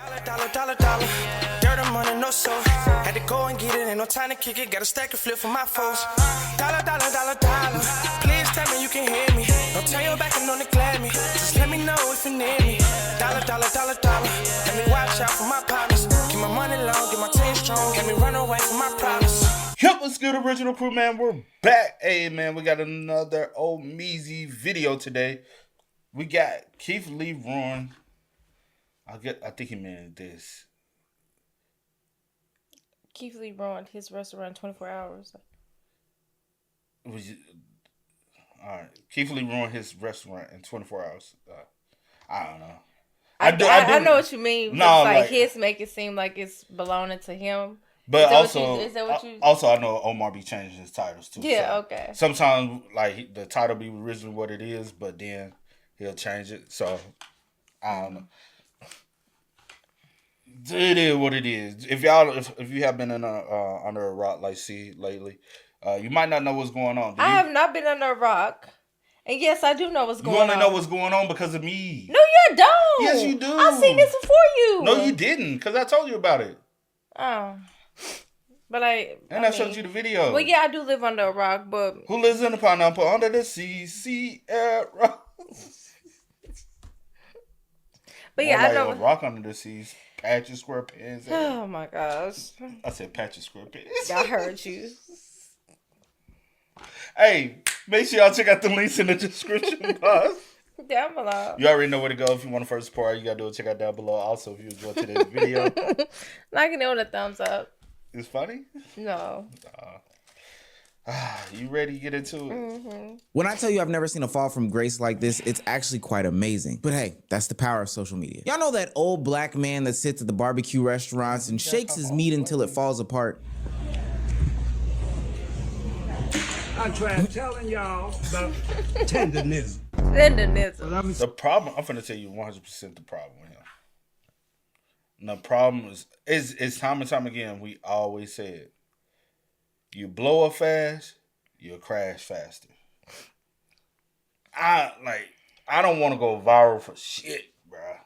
Dollar. Dirt and money, no soul. Had to go and get it, ain't no time to kick it. Got a stack of flip for my foes. Dollar. Please tell me you can hear me. Don't turn your back and don't neglect me. Just let me know if you need me. Dollar. Let me watch out for my partners. Keep my money long, get my team strong. Let me run away from my problems. Yep, what's good, original crew, man? We're back. Hey, man, we got another old Measy video today. We got Keith Lee ruined. I think he meant this. Keith Lee ruined his restaurant in 24 hours. All right. Keith Lee ruined his restaurant in 24 hours. I don't know. I know what you mean. No, like his make it seem like it's belonging to him. But is that what you? Also, I know Omar be changing his titles too. Yeah, so okay. Sometimes, like, the title be originally what it is, but then he'll change it. So, I don't know. It is what it is. If you have been in under a rock like C lately, you might not know what's going on. I have not been under a rock. And yes, I do know what's going on. You only know what's going on because of me. No, you don't. Yes, you do. I've seen this before you. No, you didn't, because I told you about it. Oh. But I showed you the video. Well, yeah, I do live under a rock, but... Who lives in the pineapple under the sea? Sierra. But yeah, I know... A rock under the seas. Patch of square pants. Oh, my gosh. I said patch of square pants. I heard you. Hey, make sure y'all check out the links in the description box. Down below. You already know where to go if you want to first support. All you got to do is check out down below. Also, if you enjoyed today's video. Like it with a thumbs up. It's funny? No. You ready to get into it? Mm-hmm. When I tell you I've never seen a fall from grace like this, it's actually quite amazing. But hey, that's the power of social media. Y'all know that old black man that sits at the barbecue restaurants and shakes his meat until it falls apart? I tried telling y'all about tenderism. The problem, I'm finna tell you 100% the problem with him. And the problem is time and time again, we always say it. You blow up fast, you'll crash faster. I don't want to go viral for shit, bro.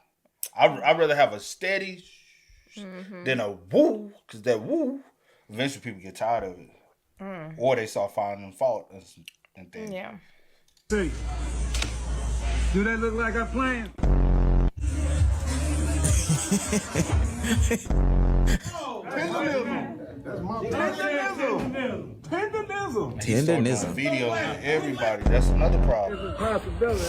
I'd rather have a steady than a woo, because that woo, eventually people get tired of it. Or they start finding fault and things. Yeah. See, do that look like I'm playing? Tenderism. Video and everybody. That's another problem. It's a possibility.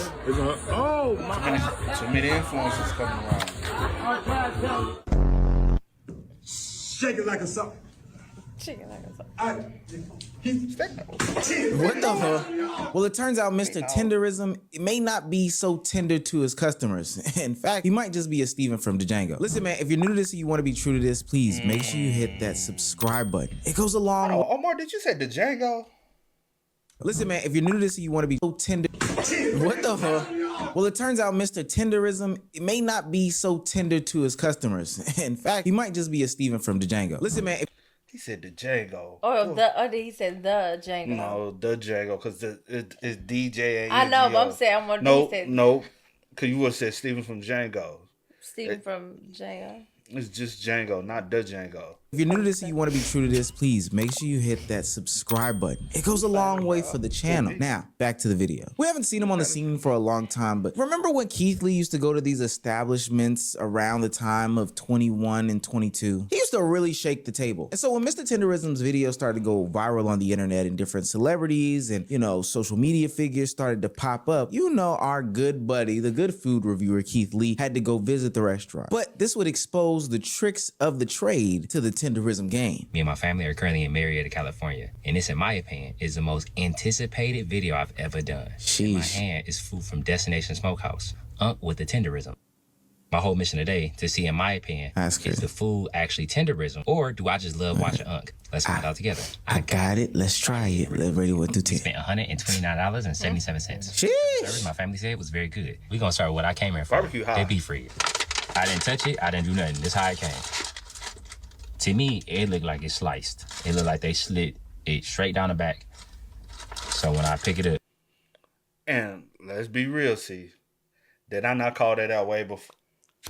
Too many influences coming around. I tried telling you. Shake it like a song. Chicken like a What the hell? Well, it turns out Mr. Tenderism may not be so tender to his customers. In fact, he might just be a Steven from Django. Listen, man, if you're new to this and you want to be true to this, please make sure you hit that subscribe button. It goes along. Omar, did you say Django? Listen, man, if you're new to this and you want to be so tender. What the hell? Well, it turns out Mr. Tenderism may not be so tender to his customers. In fact, he might just be a Steven from Django. Listen, man. He said the Django. He said the Django. No, the Django, because it's DJ. I know, but I'm saying I'm wondering. No, because you would have said Steven from Django. Steven from Django. It's just Django, not the Django. If you're new to this and you want to be true to this, please make sure you hit that subscribe button. It goes a long way for the channel. Now, back to the video. We haven't seen him on the scene for a long time, but remember when Keith Lee used to go to these establishments around the time of 21 and 22? He used to really shake the table. And so when Mr. Tenderism's video started to go viral on the internet and different celebrities and, social media figures started to pop up, our good buddy, the good food reviewer Keith Lee, had to go visit the restaurant. But this would expose the tricks of the trade to the tenderism game. Me and my family are currently in Marietta, California, and this, in my opinion, is the most anticipated video I've ever done. In my hand is food from Destination Smokehouse, with the tenderism. My whole mission today to see, in my opinion, is the food actually tenderism, or do I just love watching Unc? Let's find out together. I got it. Let's try it. Let's ready with 2 10. Spent $129.77. Sheesh. Service, my family said, was very good. We're gonna start with what I came here for. Barbecue hot. That beef rib. I didn't touch it. I didn't do nothing. This is how it came. To me, it looked like it's sliced. It looked like they slit it straight down the back. So when I pick it up. And let's be real, see. Did I not call that out way before?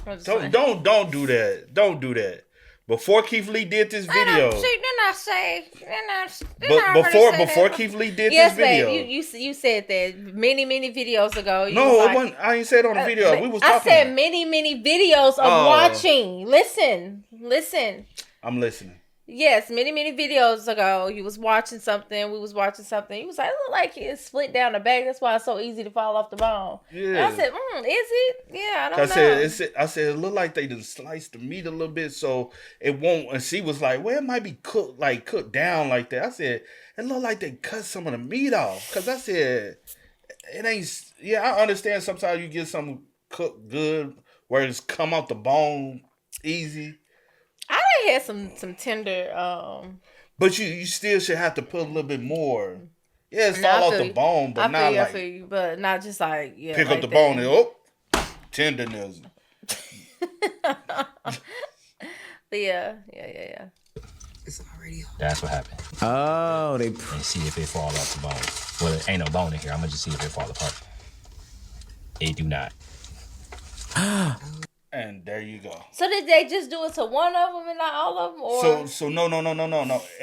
Don't do that. Don't do that. Before Keith Lee did this video, before Keith Lee did this video, you said that many videos ago. No, it wasn't. I ain't said it on the video. We was talking. I said many videos of watching. Listen. I'm listening. Yes, many videos ago, you was watching something. We was watching something. You was like, it look like it's split down the back. That's why it's so easy to fall off the bone. Yeah. And I said, is it? Yeah, I don't know. I said it looked like they just sliced the meat a little bit, so it won't. And she was like, well, it might be cooked down like that. I said, it looked like they cut some of the meat off. Because I said, it ain't. Yeah, I understand sometimes you get something cooked good where it's come out the bone easy. I done had some tender. But you still should have to put a little bit more. Yeah, it's fall off the bone, but not like. I feel you, but not just like pick like up the bone and tenderism. Yeah. It's already on. That's what happened. Oh, and see if it fall off the bone. Well, there ain't no bone in here. I'm gonna just see if it fall apart. It do not. And there you go. So did they just do it to one of them and not all of them? Or? So no.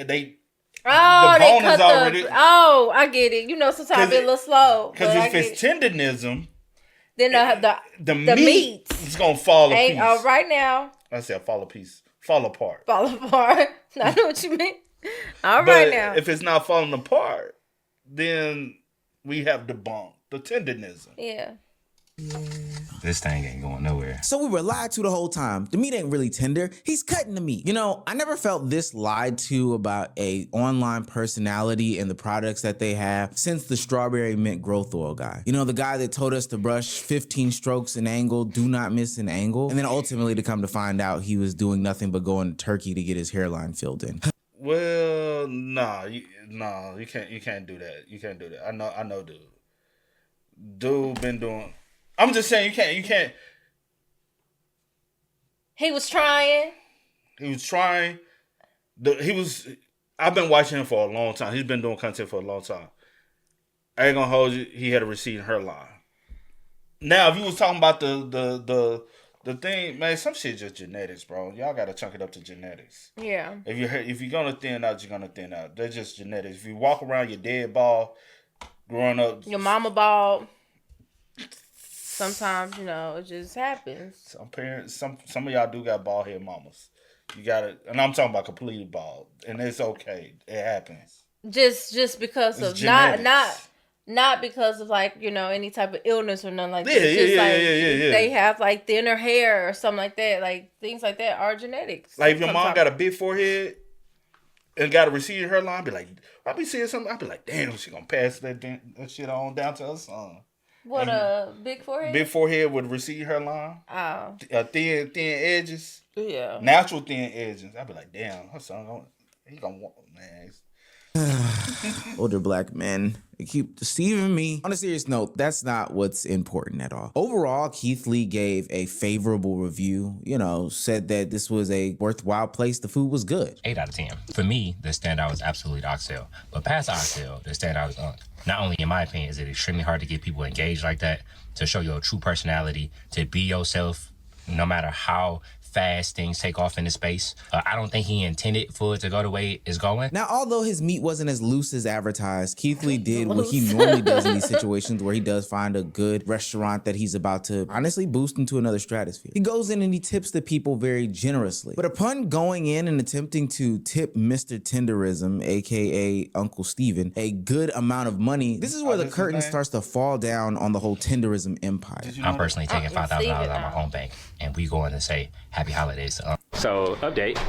They cut already. I get it. You know, sometimes it's a little slow. Because if it's tenderism, then the meat is gonna fall apart. Right now. I said fall apart. I know what you mean. Right now. If it's not falling apart, then we have debunked the tenderism. Yeah. This thing ain't going nowhere. So we were lied to the whole time. The meat ain't really tender. He's cutting the meat. You know, I never felt this lied to about a online personality and the products that they have since the strawberry mint growth oil guy. You know, the guy that told us to brush 15 strokes an angle, do not miss an angle. And then ultimately to come to find out he was doing nothing but going to Turkey to get his hairline filled in. Well, you can't do that. You can't do that. I know dude. Dude been doing. I'm just saying you can't. He was trying. I've been watching him for a long time. He's been doing content for a long time. I ain't gonna hold you. He had a receding hairline. Now, if you was talking about the thing, man, some shit just genetics, bro. Y'all gotta chunk it up to genetics. Yeah. If you're gonna thin out, you're gonna thin out. They're just genetics. If you walk around your dead bald, growing up, your mama bald. Sometimes, it just happens. Some parents, some of y'all do got bald head mamas. You got it, and I'm talking about completely bald, and it's okay. It happens. Just because of not because of any type of illness or nothing like that. Yeah. They have thinner hair or something like that. Like things like that are genetics. Like if your mom got a big forehead and got a receding hairline, I'll be seeing something. I'll be like, damn, she gonna pass that shit on down to her son. What, a big forehead? Big forehead with receding hairline. Oh. Thin edges. Yeah. Natural thin edges. I'd be like, damn, her son, he gonna want, man. Older black men, they keep deceiving me. On a serious note, that's not what's important at all. Overall, Keith Lee gave a favorable review, said that this was a worthwhile place. The food was good. 8 out of 10. For me, the standout was absolutely the oxtail. But past oxtail, the standout is Unk. Not only in my opinion is it extremely hard to get people engaged like that, to show your true personality, to be yourself, no matter how fast things take off in the space. I don't think he intended for it to go the way it's going. Now, although his meat wasn't as loose as advertised, Keith Lee did what he normally does in these situations where he does find a good restaurant that he's about to honestly boost into another stratosphere. He goes in and he tips the people very generously. But upon going in and attempting to tip Mr. Tenderism, aka Uncle Steven, a good amount of money, this is where the curtain starts to fall down on the whole tenderism empire. I'm personally taking $5,000 out of my home bank, and we going to say happy holidays to Unc. So, update.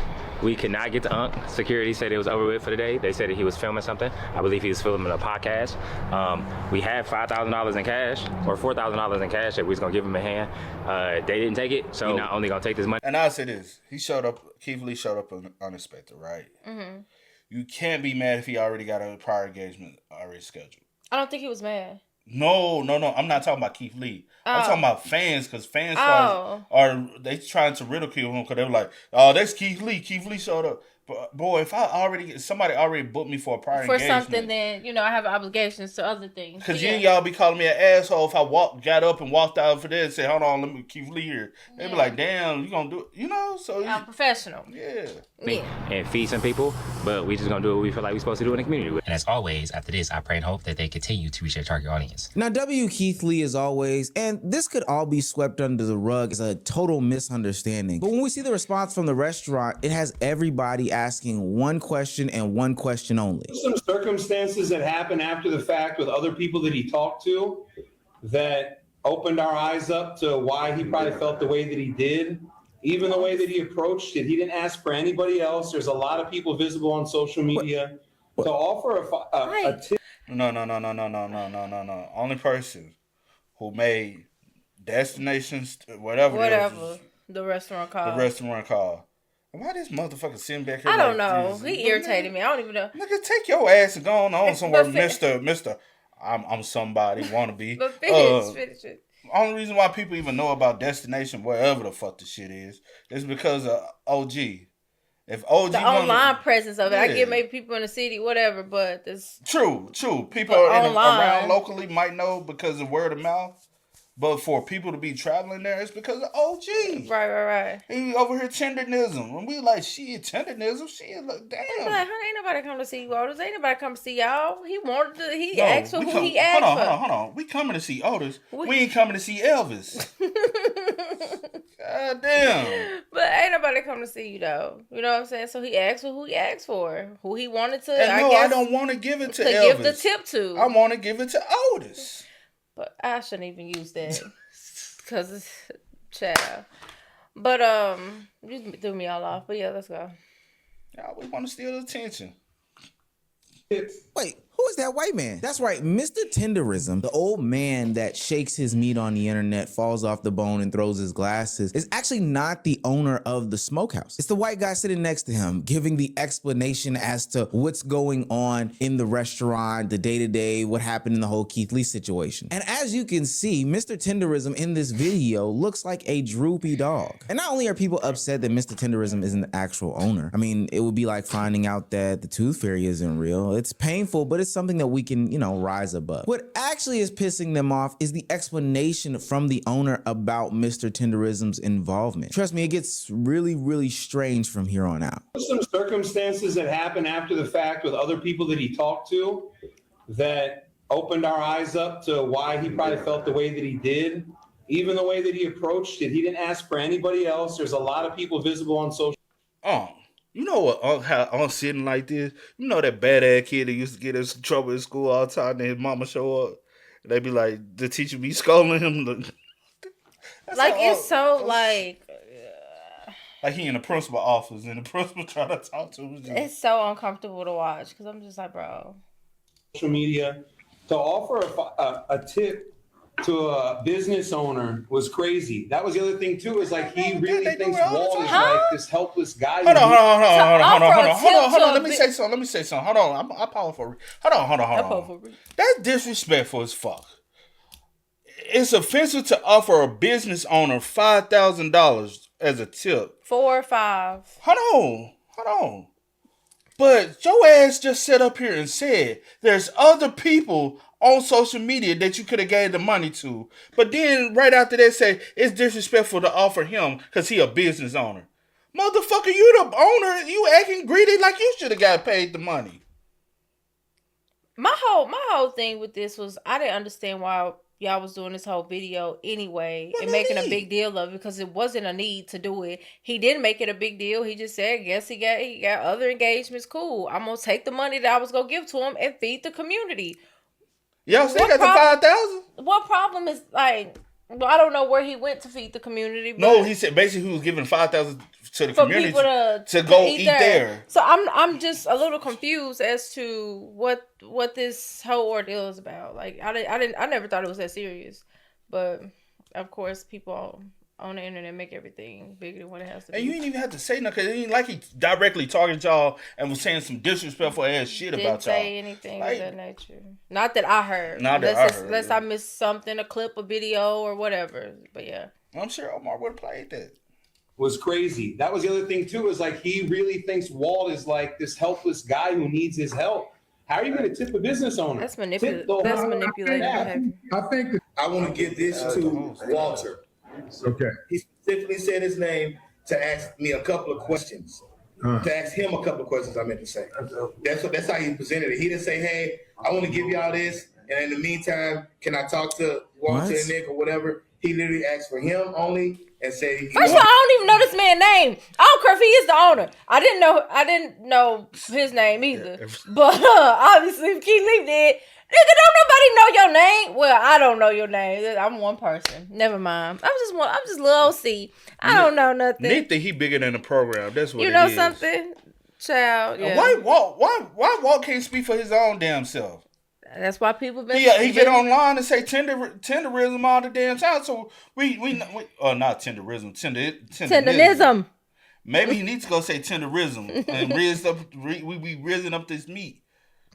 We could not get to Unc. Security said it was over with for the day. They said that he was filming something. I believe he was filming a podcast. We had $5,000 in cash, or $4,000 in cash that we was going to give him a hand. They didn't take it, so we're not only going to take this money. And I'll say this. Keith Lee showed up unexpected, right? Mm-hmm. You can't be mad if he already got a prior engagement already scheduled. I don't think he was mad. No. I'm not talking about Keith Lee. I'm talking about fans, because fans are they trying to ridicule him because they were like, oh, that's Keith Lee. Keith Lee showed up. But boy, if somebody already booked me for a prior for engagement, something, then I have obligations to other things. Because y'all be calling me an asshole if I got up and walked out for this and say, hold on, let me keep here. They be like, damn, you gonna do it? So I'm professional. Yeah. And feed some people, but we just gonna do what we feel like we're supposed to do in the community. And as always, after this, I pray and hope that they continue to reach their target audience. Now, W. Keith Lee as always, and this could all be swept under the rug as a total misunderstanding. But when we see the response from the restaurant, it has everybody asking one question and one question only. Some circumstances that happened after the fact with other people that he talked to that opened our eyes up to why he probably felt the way that he did. Even the way that he approached it, he didn't ask for anybody else. There's a lot of people visible on social media to offer a tip. No. Only person who made destinations, whatever the restaurant called. Why this motherfucker sitting back here? I don't know. He irritated me. I don't even know. Nigga, take your ass and go on somewhere, Mister. I'm somebody wannabe. But finish it. Only reason why people even know about destination, wherever the fuck the shit is because of OG. If OG the online presence of it, I get maybe people in the city, whatever, but this true. People around locally might know because of word of mouth. But for people to be traveling there, it's because of OG. Right. He over here tenderism. And we like, shit, tenderism? Shit, look, damn. Like, ain't nobody come to see you, Otis. Ain't nobody come to see y'all. He asked for who he asked for. Hold on. We coming to see Otis. We ain't coming to see Elvis. God damn. But ain't nobody come to see you, though. You know what I'm saying? So he asked for who he asked for. Who he wanted to, I don't want to give it to Elvis. Give the tip to. I want to give it to Otis. But I shouldn't even use that because it's child. But you threw me all off. But yeah, let's go. Yeah, we want to steal the attention. Wait, who is that white man? That's right, Mr. Tenderism, the old man that shakes his meat on the internet, falls off the bone and throws his glasses, is actually not the owner of the smokehouse. It's the white guy sitting next to him, giving the explanation as to what's going on in the restaurant, the day-to-day, what happened in the whole Keith Lee situation. And as you can see, Mr. Tenderism in this video looks like a droopy dog. And not only are people upset that Mr. Tenderism isn't the actual owner, I mean, it would be like finding out that the tooth fairy isn't real. It's painful, but it's something that we can, rise above. What actually is pissing them off is the explanation from the owner about Mr. Tenderism's involvement. Trust me, it gets really, really strange from here on out. Some circumstances that happened after the fact with other people that he talked to that opened our eyes up to why he probably felt the way that he did. Even the way that he approached it, he didn't ask for anybody else. There's a lot of people visible on social. You know what? How I'm sitting like this. You know that bad ass kid that used to get in trouble in school all the time, and his mama show up. And they be like, the teacher be scolding him. Like he in the principal office, and the principal trying to talk to him. It's so uncomfortable to watch because I'm just like, bro. Social media to offer a tip to a business owner was crazy. That was the other thing too. Is like he really thinks Walt is like this helpless guy. Hold on. Let me say something. Hold on. I'm powerful. Hold on. That's disrespectful as fuck. It's offensive to offer a business owner $5,000 as a tip. 4 or 5. Hold on. But your ass just sat up here and said there's other people on social media that you could have gave the money to. But then right after that say it's disrespectful to offer him because he a business owner. Motherfucker, you the owner. You acting greedy like you should have got paid the money. My whole thing with this was I didn't understand why y'all was doing this whole video anyway and making a big deal of it because it wasn't a need to do it. He didn't make it a big deal. He just said, guess he got other engagements. Cool. I'm going to take the money that I was going to give to him and feed the community. Y'all still got the 5,000? What problem is like, well, I don't know where he went to feed the community. But no, he said basically he was giving 5,000 to the community to go eat there. So I'm just a little confused as to what this whole ordeal is about. Like I never thought it was that serious, but of course people on the internet make everything bigger than what it has to be. And you ain't even have to say nothing because it ain't like he directly targeted y'all and was saying some disrespectful ass shit about y'all. Didn't say anything of that nature. Not that I heard. Unless I missed something, a clip, a video, or whatever. But yeah. I'm sure Omar would have played that. was crazy. That was the other thing too, is like he really thinks Walt is like this helpless guy who needs his help. How are you going to tip a business owner? That's manipulative. That's manipulative behavior. I think I want to give this to Walter. okay. He specifically said his name to ask me a couple of questions. To ask him a couple of questions, I meant to say. That's how he presented it. He didn't say, hey, I want to give y'all this, and in the meantime, can I talk to Walter and Nick or whatever? He literally asked for him only and said, first of all, I don't even know this man's name. I don't care if he is the owner. I didn't know his name either. But obviously, if Keith Lee did, nigga, don't nobody know your name. Well, I don't know your name. I'm one person. Never mind. I'm just little OC. I don't know nothing. Nick think he bigger than the program. That's what you it know is. something, child. Yeah. Why Walt can't speak for his own damn self? That's why people been. He get online and say tenderism all the damn time. So we not tenderism, tenderism. Maybe he needs to go say tenderism and we raising up this meat.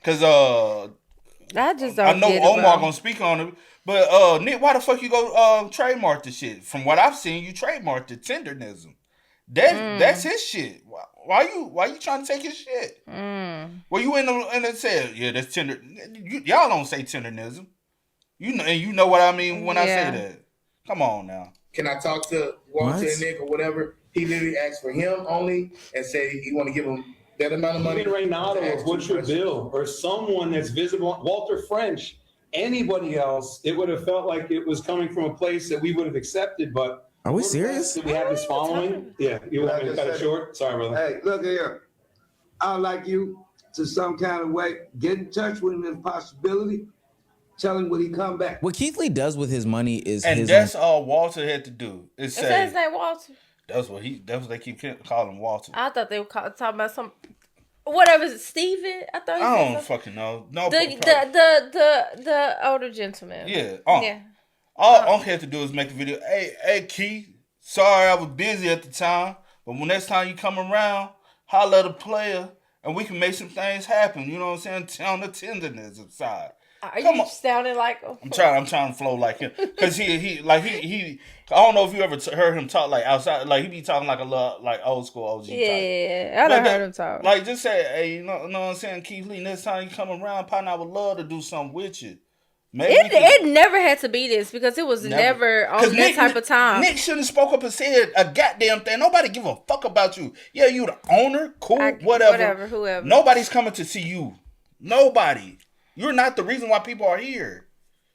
Cause I just don't. I know get Omar it, gonna speak on it, but Nick, why the fuck you go trademark the shit? From what I've seen, you trademarked the tenderism. That's his shit. Why you trying to take his shit? Well, you in the said, yeah, that's tender. Y'all don't say tenderism. You know what I mean when I say that. Come on now. can I talk to Walter and Nick or whatever? He literally asked for him only and said he want to give him that amount of money. Even Reynaldo or Butcher Bill or someone that's visible, Walter French, anybody else, it would have felt like it was coming from a place that we would have accepted, but are we serious? We have this following. Yeah, you want me to cut it short? Sorry, brother. Hey, look here. I'd like you to some kind of way get in touch with him if possibility. Tell him when he come back. What Keith Lee does with his money is and his that's own. all Walter had to do. Is say his name Walter. That's what they keep calling Walter. I thought they were talking about some whatever. Is it Steven? I don't fucking know. No, the older gentleman. Yeah. Yeah. All Unc had to do is make a video. Hey, Keith. Sorry I was busy at the time, but when next time you come around, holler at a player and we can make some things happen. You know what I'm saying? On the tenderness side. Are you sounding like him? I'm trying to flow like him because he I don't know if you ever heard him talk like outside, like he be talking like a little like old school OG. Yeah, I done heard him talk. Like just say, hey, you know what I'm saying, Keith Lee. Next time you come around, partner, I would love to do something with you. Maybe it never had to be this because it was never on that type of time. Nick shouldn't have spoke up and said a goddamn thing. Nobody give a fuck about you. Yeah, you the owner, cool, whatever. Whoever. Nobody's coming to see you. Nobody. You're not the reason why people are here.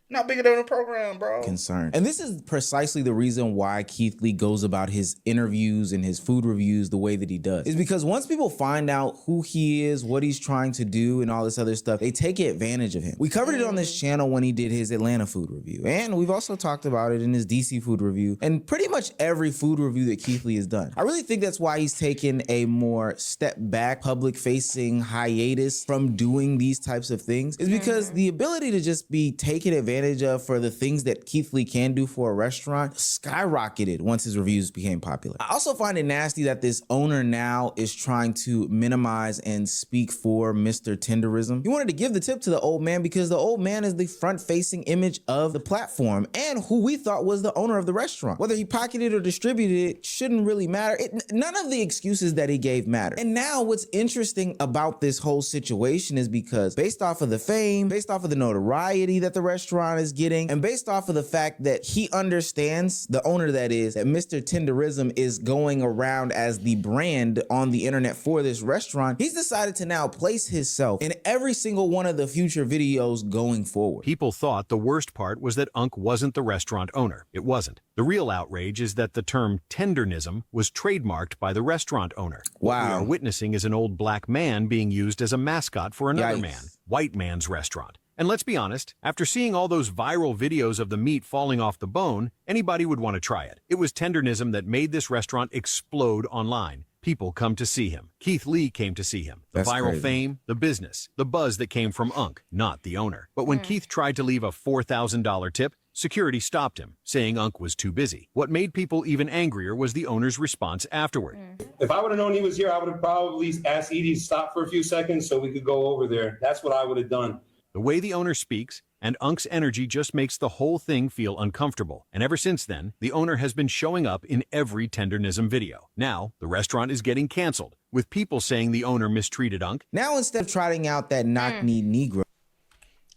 Not bigger than the program, bro. Concerned. And this is precisely the reason why Keith Lee goes about his interviews and his food reviews the way that he does. Is because once people find out who he is, what he's trying to do, and all this other stuff, they take advantage of him. We covered it on this channel when he did his Atlanta food review. And we've also talked about it in his DC food review and pretty much every food review that Keith Lee has done. I really think that's why he's taken a more step back, public-facing hiatus from doing these types of things, is because the ability to just be taken advantage of for the things that Keith Lee can do for a restaurant skyrocketed once his reviews became popular. I also find it nasty that this owner now is trying to minimize and speak for Mr. Tenderism. He wanted to give the tip to the old man because the old man is the front-facing image of the platform and who we thought was the owner of the restaurant. Whether he pocketed or distributed it shouldn't really matter. None of the excuses that he gave matter. And now what's interesting about this whole situation is because based off of the fame, based off of the notoriety that the restaurant is getting, and based off of the fact that he understands, the owner that is, that Mr. Tenderism is going around as the brand on the internet for this restaurant, he's decided to now place himself in every single one of the future videos going forward. People thought the worst part was that Unc wasn't the restaurant owner. It wasn't. The real outrage is that the term tenderism was trademarked by the restaurant owner. Wow. What we are witnessing is an old black man being used as a mascot for another man, white man's restaurant. And let's be honest, after seeing all those viral videos of the meat falling off the bone, anybody would want to try it. It was tenderism that made this restaurant explode online. People come to see him. Keith Lee came to see him. The viral fame, the business, the buzz that came from Unc, not the owner. But when Keith tried to leave a $4,000 tip, security stopped him, saying Unc was too busy. What made people even angrier was the owner's response afterward. If I would have known he was here, I would have probably asked Edie to stop for a few seconds so we could go over there. That's what I would have done. The way the owner speaks and Unk's energy just makes the whole thing feel uncomfortable. And ever since then, the owner has been showing up in every tenderism video. Now, the restaurant is getting canceled, with people saying the owner mistreated Unk. Now, instead of trotting out that knock-knee Negro.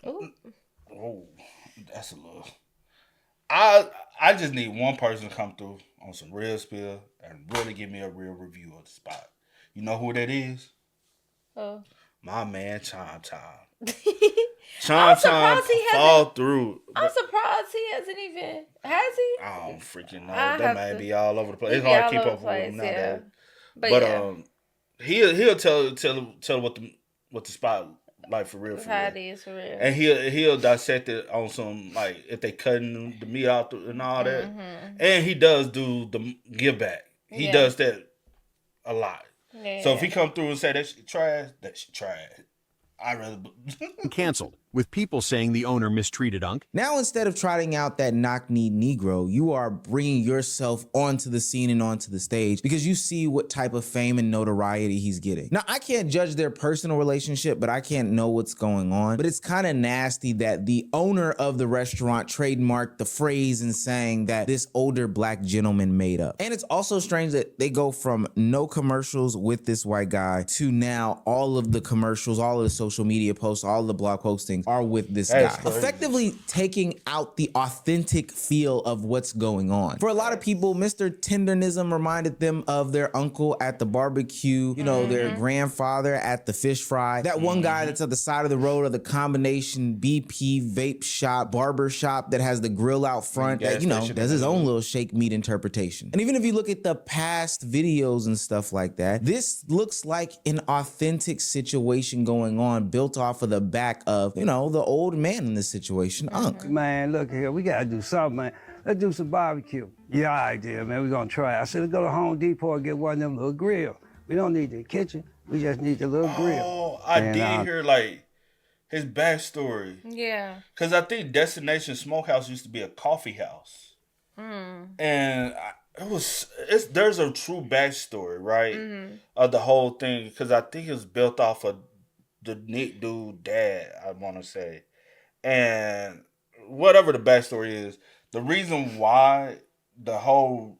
Oh, that's a little. I just need one person to come through on some real spill and really give me a real review of the spot. You know who that is? Oh. My man, Chom Chom. Chom Chom fall through. I'm surprised he hasn't even. Has he? I don't freaking know. That might be all over the place. It's hard to keep up with him nowadays. But he'll tell what the spot like for real. How it is for real. And he'll dissect it on some, like, if they cutting the meat out and all that. Mm-hmm. And he does do the give back. He does that a lot. Yeah. So if he come through and say that shit trash, I rather canceled, with people saying the owner mistreated Unk. Now, instead of trotting out that knock-knee Negro, you are bringing yourself onto the scene and onto the stage because you see what type of fame and notoriety he's getting. Now, I can't judge their personal relationship, but I can't know what's going on. But it's kind of nasty that the owner of the restaurant trademarked the phrase and saying that this older black gentleman made up. And it's also strange that they go from no commercials with this white guy to now all of the commercials, all of the social media posts, all of the blog postings are with this guy, effectively taking out the authentic feel of what's going on. For a lot of people, Mr. Tenderism reminded them of their uncle at the barbecue, you know, their grandfather at the fish fry, that one guy that's at the side of the road of the combination BP vape shop, barber shop that has the grill out front that, you know, does his own little shake meat interpretation. And even if you look at the past videos and stuff like that, this looks like an authentic situation going on, built off of the back of, you know, the old man in this situation, Unk. Man, look here, we gotta do something, man. Let's do some barbecue. Yeah, idea, man, we're gonna try. I said, let's go to Home Depot and get one of them little grills. We don't need the kitchen, we just need the little grill. Oh, I did hear, like, his backstory. Yeah. Because I think Destination Smokehouse used to be a coffee house. And there's a true backstory, right, of the whole thing, because I think it was built off of the Nick dude dad, I want to say. And whatever the backstory is, the reason why the whole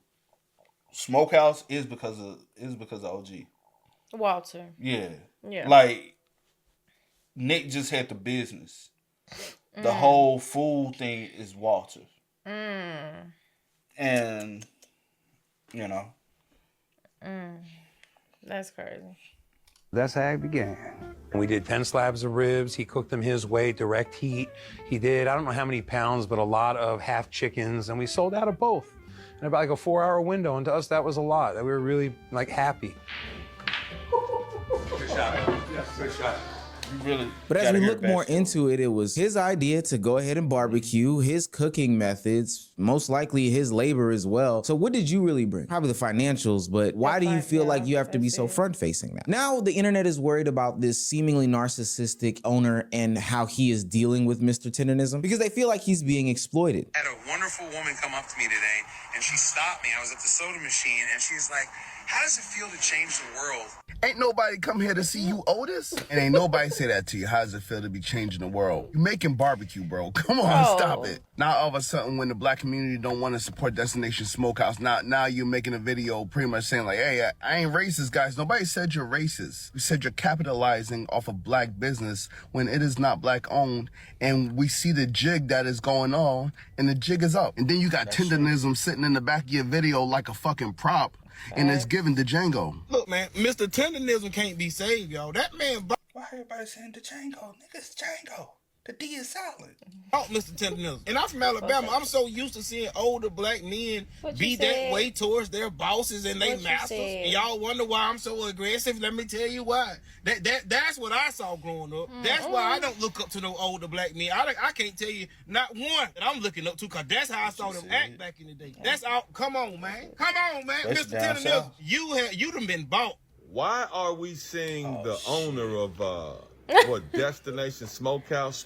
smokehouse is because of OG. Walter. Yeah. Yeah. Like, Nick just had the business. The whole food thing is Walter. And, you know. That's crazy. That's how it began. We did 10 slabs of ribs. He cooked them his way, direct heat. He did, I don't know how many pounds, but a lot of half chickens, and we sold out of both in about like a 4-hour window. And to us, that was a lot. We were really like happy. Good shot. Yeah, good shot. But as we look more into it, it was his idea to go ahead and barbecue, his cooking methods, most likely his labor as well. So what did you really bring? Probably the financials, but why do you feel like you have to be so front-facing now? Now the internet is worried about this seemingly narcissistic owner and how he is dealing with Mr. Tenderism because they feel like he's being exploited. I had a wonderful woman come up to me today and she stopped me. I was at the soda machine and she's like, how does it feel to change the world? Ain't nobody come here to see you, Otis. And ain't nobody say that to you. How does it feel to be changing the world? You making barbecue, bro. Come on, stop it. Now all of a sudden when the black community don't want to support Destination Smokehouse, now you're making a video pretty much saying like, hey, I ain't racist, guys. Nobody said you're racist. We said you're capitalizing off of black business when it is not black owned. And we see the jig that is going on and the jig is up. And then you got tenderism sitting in the back of your video like a fucking prop. And it's given to Django. Look, man, Mr. Tenderism can't be saved, y'all. That man... Why everybody saying the Django? Nigga, it's Django. The D is silent. Oh, Mr. Tenderism. And I'm from Alabama. I'm so used to seeing older black men be that way towards their bosses and their masters. And y'all wonder why I'm so aggressive. Let me tell you why. That's what I saw growing up. That's why I don't look up to no older black men. I can't tell you not one that I'm looking up to, because that's how I saw them act back in the day. That's all. Come on, man. Come on, man. Mr. Tenderism, you done been bought. Why are we seeing the owner of what, Destination Smokehouse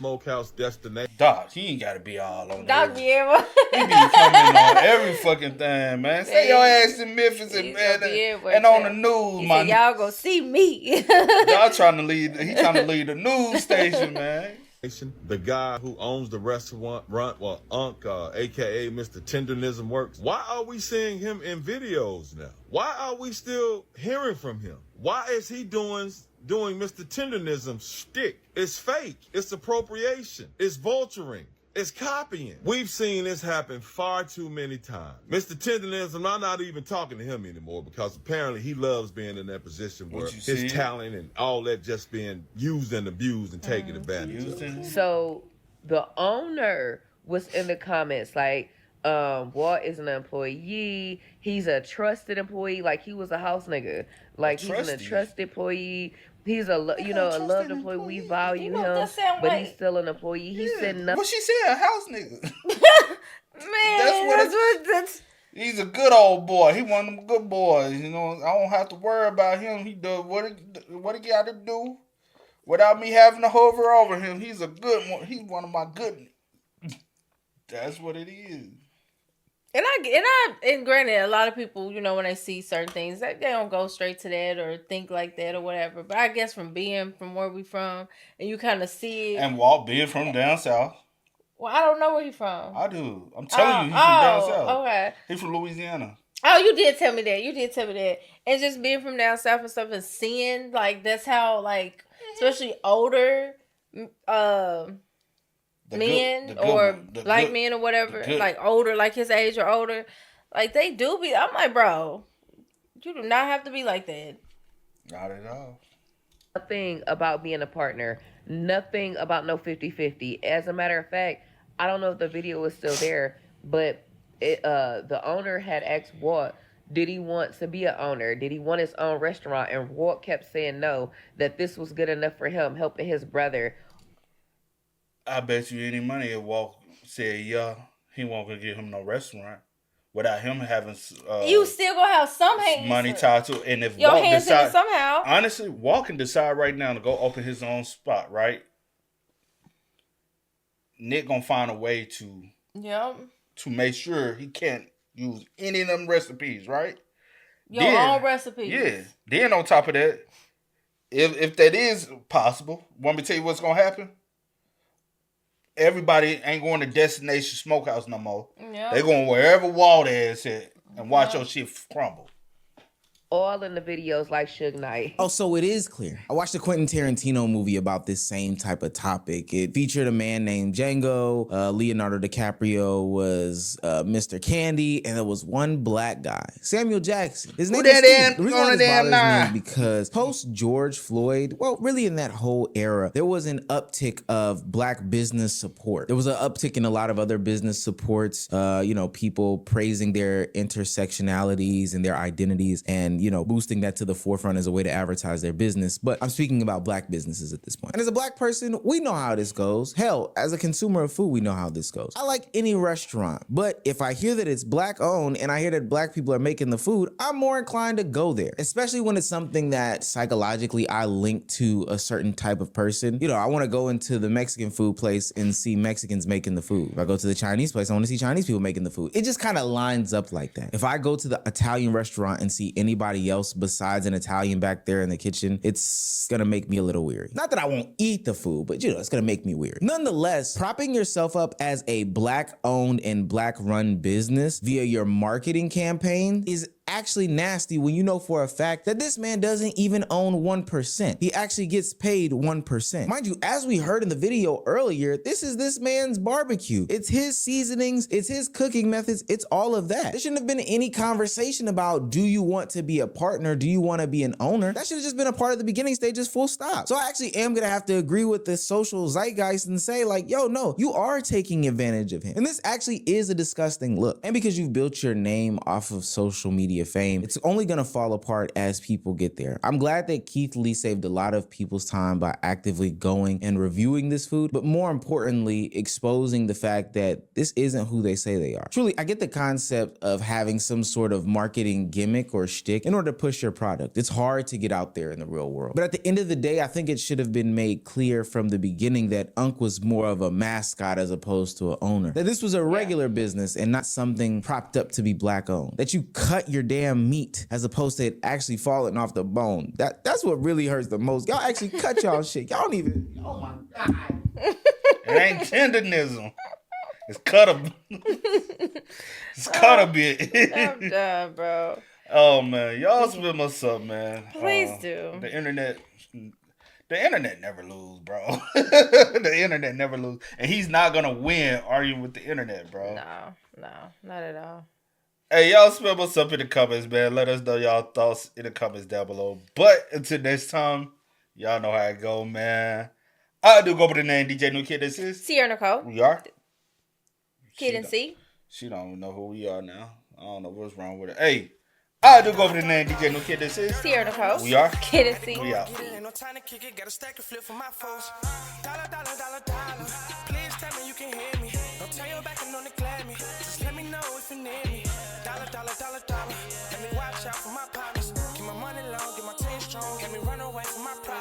Destination? Dog, he ain't gotta be all on Dog, He be coming on every fucking thing, man. Say your ass in Memphis and on the news, y'all gonna see me. Y'all trying to lead. He trying to lead the news station, man. The guy who owns the restaurant, well, Unc, aka Mr. Tenderism Works. Why are we seeing him in videos now? Why are we still hearing from him? Why is he doing Mr. Tenderism shtick? It's fake. It's appropriation. It's vulturing. It's copying. We've seen this happen far too many times. Mr. Tenderism, I'm not even talking to him anymore because apparently he loves being in that position where his talent and all that just being used and abused and taken advantage of. So the owner was in the comments like, Walt is an employee. He's a trusted employee. Like he was a house nigga. Like he's a trusted employee. He's a loved employee. We value him, but he's still an employee. He said nothing. What she said, a house nigga. Man, that's he's a good old boy. He one of them good boys. You know, I don't have to worry about him. He does what he got to do without me having to hover over him. He's a good one. He's one of my good. That's what it is. And granted, a lot of people, you know, when they see certain things, they don't go straight to that or think like that or whatever. But I guess from where we from, and you kind of see it. And Walt being from down south. Well, I don't know where he's from. I do. I'm telling you, he's from down south. Okay. He's from Louisiana. Oh, you did tell me that. And just being from down south and stuff and seeing, like, that's how, like, especially older men or black men or whatever, like older, like his age or older, like they do be. I'm like, bro, you do not have to be like that. Not at all. Nothing about being a partner. Nothing about no 50-50. As a matter of fact, I don't know if the video is still there, but the owner had asked Walt, did he want to be an owner? Did he want his own restaurant? And Walt kept saying no, that this was good enough for him, helping his brother. I bet you any money if Walt said, yeah, he won't gonna give him no restaurant without him having you still gonna have some hands money tied to it. And if your Walt hands in it somehow. Honestly, Walt can decide right now to go open his own spot, right? Nick gonna find a way to make sure he can't use any of them recipes, right? Your own recipes. Yeah. Then on top of that, if that is possible, want me to tell you what's gonna happen? Everybody ain't going to Destination Smokehouse no more. Yep. They going wherever Walt is at and watch your shit crumble. All in the videos like Suge Knight. Oh, so it is clear. I watched a Quentin Tarantino movie about this same type of topic. It featured a man named Django. Leonardo DiCaprio was Mr. Candy, and there was one black guy, Samuel Jackson. His name is Steve. The reason why this bothers me because post George Floyd, well, really in that whole era, there was an uptick of black business support. There was an uptick in a lot of other business supports. People praising their intersectionalities and their identities, and boosting that to the forefront as a way to advertise their business. But I'm speaking about black businesses at this point. And as a black person, we know how this goes. Hell, as a consumer of food, we know how this goes. I like any restaurant, but if I hear that it's black owned and I hear that black people are making the food, I'm more inclined to go there, especially when it's something that psychologically I link to a certain type of person. I want to go into the Mexican food place and see Mexicans making the food. If I go to the Chinese place, I want to see Chinese people making the food. It just kind of lines up like that. If I go to the Italian restaurant and see anybody else besides an Italian back there in the kitchen, it's gonna make me a little weary. Not that I won't eat the food, but it's gonna make me weary. Nonetheless, propping yourself up as a black owned and black run business via your marketing campaign is actually nasty when you know for a fact that this man doesn't even own 1%. He actually gets paid 1%. Mind you, as we heard in the video earlier, this is this man's barbecue. It's his seasonings, it's his cooking methods, it's all of that. There shouldn't have been any conversation about, do you want to be a partner? Do you want to be an owner? That should have just been a part of the beginning stages, full stop. So I actually am gonna have to agree with the social zeitgeist and say like, yo, no, you are taking advantage of him. And this actually is a disgusting look. And because you've built your name off of social media fame, it's only gonna fall apart as people get there. I'm glad that Keith Lee saved a lot of people's time by actively going and reviewing this food, but more importantly, exposing the fact that this isn't who they say they are. Truly, I get the concept of having some sort of marketing gimmick or shtick in order to push your product. It's hard to get out there in the real world. But at the end of the day, I think it should have been made clear from the beginning that Unc was more of a mascot as opposed to an owner. That this was a regular business and not something propped up to be black owned. That you cut your your damn meat as opposed to it actually falling off the bone. That's what really hurts the most. Y'all actually cut y'all shit. Y'all don't even. Oh my God. It ain't tenderism. It's cut a. It's cut a bit. I'm done, bro. Oh man, y'all spit us up, man. Please do. The internet never lose, bro. The internet never lose, and he's not gonna win arguing with the internet, bro. No, not at all. Hey, y'all spit us up in the comments, man. Let us know y'all thoughts in the comments down below. But until next time, y'all know how it go, man. I do go by the name DJ New Kid. This is Sierra Nicole. We are Kid and C. She don't know who we are now. I don't know what's wrong with it. Hey. I do go over the name DJ New Kid. This is Sierra Nicole. We are Kid and C. We are. No time to kick it, got a stack of flip for my foes. Dollar, dollar, dollar, dollar. Please tell me you can hear me. Don't turn your back and don't neglect me. Just let me know if you need me. Dollar, dollar, dollar, dollar. Let me watch out for my partners. Keep my money long, get my team strong. Let me run away from my problems.